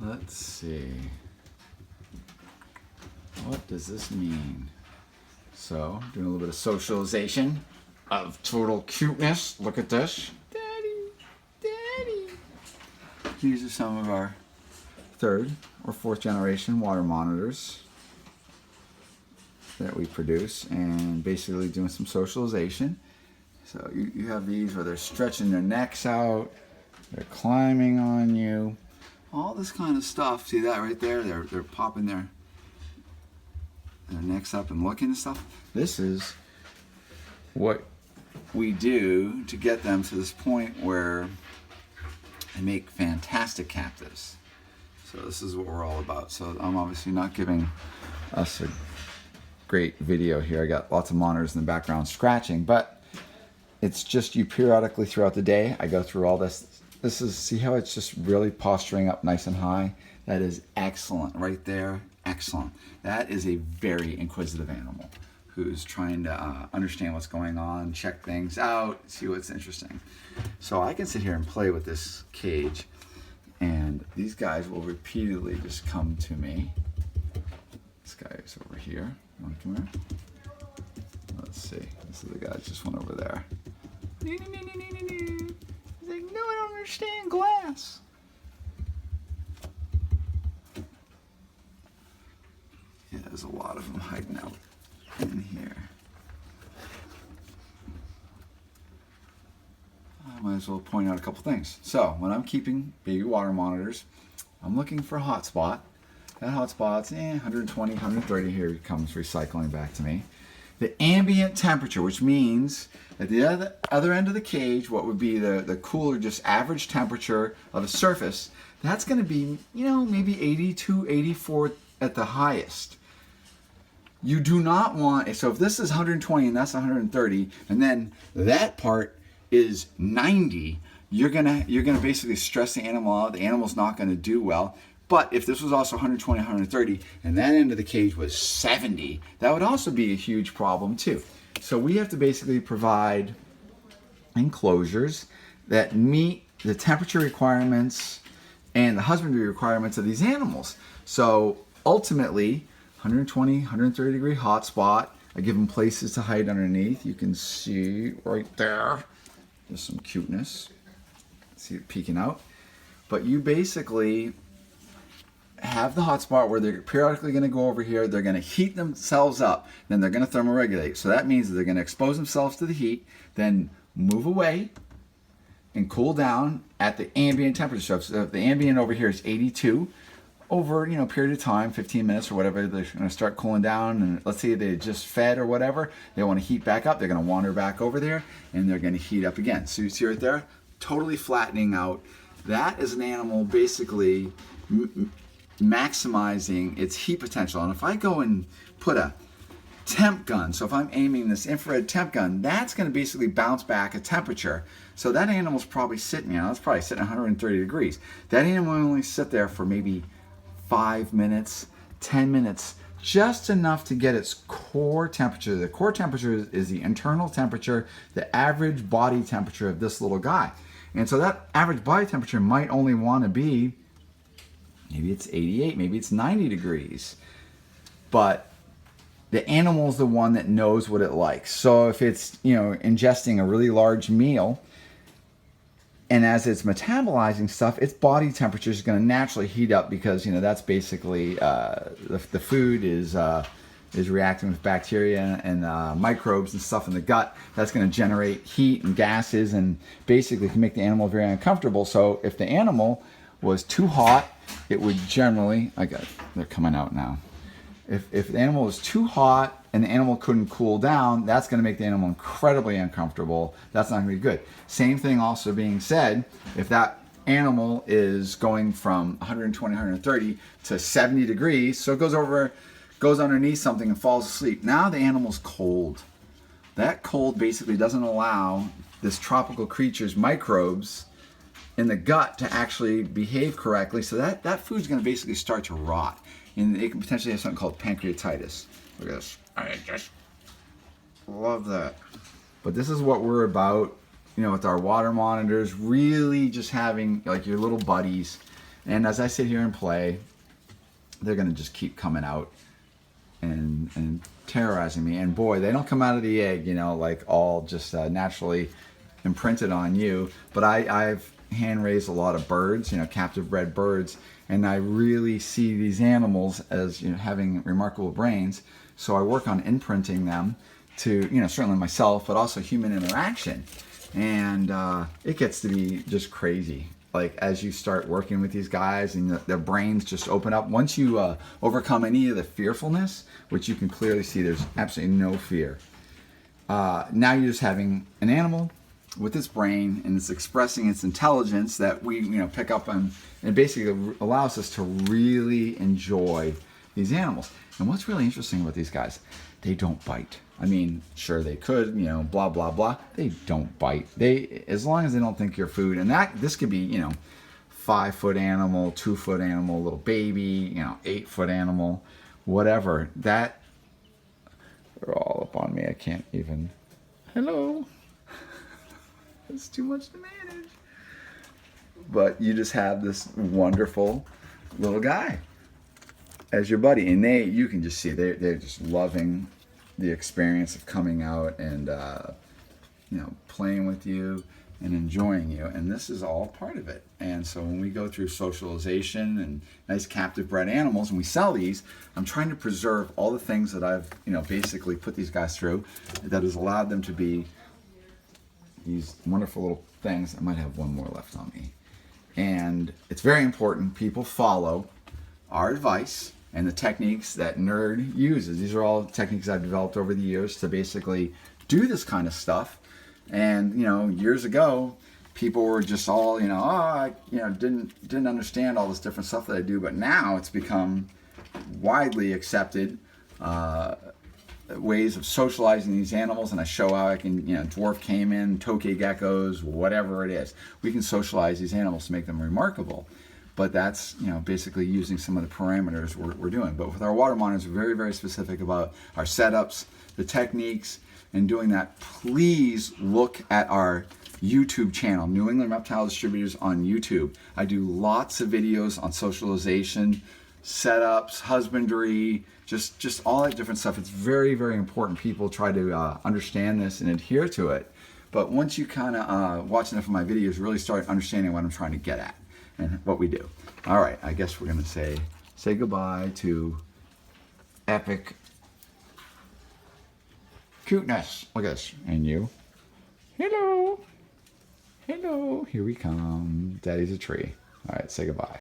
Let's see. What does this mean? So, doing a little bit of socialization of total cuteness. Look at this. Daddy, Daddy. These are some of our 3rd or 4th generation water monitors that we produce, and basically doing some socialization. So you have these where they're stretching their necks out, they're climbing on you, all this kind of stuff. See that right there? They're popping their necks up and looking and stuff. This is what we do to get them to this point where they make fantastic captives. So this is what we're all about. So I'm obviously not giving us a great video here. I got lots of monitors in the background scratching, but it's just you periodically throughout the day. I go through all this. This is, see how it's just really posturing up nice and high? That is excellent right there. Excellent. That is a very inquisitive animal who's trying to understand what's going on, check things out, see what's interesting. So I can sit here and play with this cage, and these guys will repeatedly just come to me. This guy is over here. You want to come here? Let's see. This is the guy that just went over there. He's like, no, I don't understand glass. Yeah, there's a lot of them hiding out in here. I might as well point out a couple things. So, when I'm keeping baby water monitors, I'm looking for a hotspot. That hotspot's 120, 130. Here it comes recycling back to me. The ambient temperature, which means at the other end of the cage, what would be the cooler, just average temperature of a surface, that's going to be, maybe 82, 84 at the highest. You do not want, so if this is 120 and that's 130, and then that part is 90, you're gonna basically stress the animal out. The animal's not going to do well. But if this was also 120, 130, and that end of the cage was 70, that would also be a huge problem too. So we have to basically provide enclosures that meet the temperature requirements and the husbandry requirements of these animals. So ultimately, 120, 130 degree hot spot. I give them places to hide underneath. You can see right there. There's some cuteness. See it peeking out. But you basically have the hot spot where they're periodically going to go over here. They're going to heat themselves up. Then they're going to thermoregulate. So that means that they're going to expose themselves to the heat, then move away and cool down at the ambient temperature. So if the ambient over here is 82, over a period of time, 15 minutes or whatever, they're going to start cooling down. And let's say they just fed or whatever, they want to heat back up. They're going to wander back over there and they're going to heat up again. So you see right there, totally flattening out. That is an animal basically maximizing its heat potential. And if I go and put a temp gun, so if I'm aiming this infrared temp gun, that's going to basically bounce back a temperature. So that animal's probably sitting, it's probably sitting 130 degrees. That animal will only sit there for maybe 5 minutes, 10 minutes, just enough to get its core temperature. The core temperature is the internal temperature, the average body temperature of this little guy. And so that average body temperature might only want to be, maybe it's 88, maybe it's 90 degrees. But the animal is the one that knows what it likes. So if it's, ingesting a really large meal, and as it's metabolizing stuff, its body temperature is going to naturally heat up because, that's basically, the food is reacting with bacteria and microbes and stuff in the gut. That's going to generate heat and gases and basically can make the animal very uncomfortable. So if the animal was too hot, it would generally, they're coming out now. If the animal was too hot and the animal couldn't cool down, that's going to make the animal incredibly uncomfortable. That's not going to be good. Same thing also being said, if that animal is going from 120, 130 to 70 degrees, so it goes underneath something and falls asleep. Now the animal's cold. That cold basically doesn't allow this tropical creature's microbes in the gut to actually behave correctly. So that food's going to basically start to rot. And it can potentially have something called pancreatitis. Look at this. I just love that. But this is what we're about, with our water monitors, really just having your little buddies. And as I sit here and play, they're going to just keep coming out and terrorizing me. And boy, they don't come out of the egg, you know, like all just naturally imprinted on you. But I've hand raised a lot of birds, you know, captive bred birds, and I really see these animals as, you know, having remarkable brains. So I work on imprinting them to, you know, certainly myself, but also human interaction. And it gets to be just crazy. Like as you start working with these guys and their brains just open up. Once you overcome any of the fearfulness, which you can clearly see there's absolutely no fear. Now you're just having an animal with its brain, and it's expressing its intelligence that we, you know, pick up on, and basically allows us to really enjoy these animals. And what's really interesting about these guys, they don't bite. I mean, sure they could, you know, blah blah blah. They don't bite. They, as long as they don't think you're food, and that this could be, you know, 5-foot animal, 2-foot animal, little baby, you know, 8-foot animal, whatever. That, they're all up on me. I can't even. Hello. It's too much to manage. But you just have this wonderful little guy as your buddy, and you can just see they're just loving the experience of coming out and you know, playing with you and enjoying you, and this is all part of it. And so when we go through socialization and nice captive bred animals and we sell these, I'm trying to preserve all the things that I've, you know, basically put these guys through that has allowed them to be these wonderful little things. I might have one more left on me. And it's very important people follow our advice and the techniques that Nerd uses. These are all techniques I've developed over the years to basically do this kind of stuff. And, you know, years ago, people were just all, you know, oh, I, you know, didn't understand all this different stuff that I do. But now it's become widely accepted ways of socializing these animals, and I show how I can, you know, dwarf caiman, tokay geckos, whatever it is. We can socialize these animals to make them remarkable. But that's, you know, basically using some of the parameters we're doing. But with our water monitors, we're very, very specific about our setups, the techniques, and doing that. Please look at our YouTube channel, New England Reptile Distributors on YouTube. I do lots of videos on socialization, setups, husbandry, just all that different stuff. It's very, very important people try to understand this and adhere to it. But once you kind of watch enough of my videos, really start understanding what I'm trying to get at and what we do. All right, I guess we're going to say goodbye to epic cuteness. Look at this. And you. Hello. Hello. Here we come. Daddy's a tree. All right, say goodbye.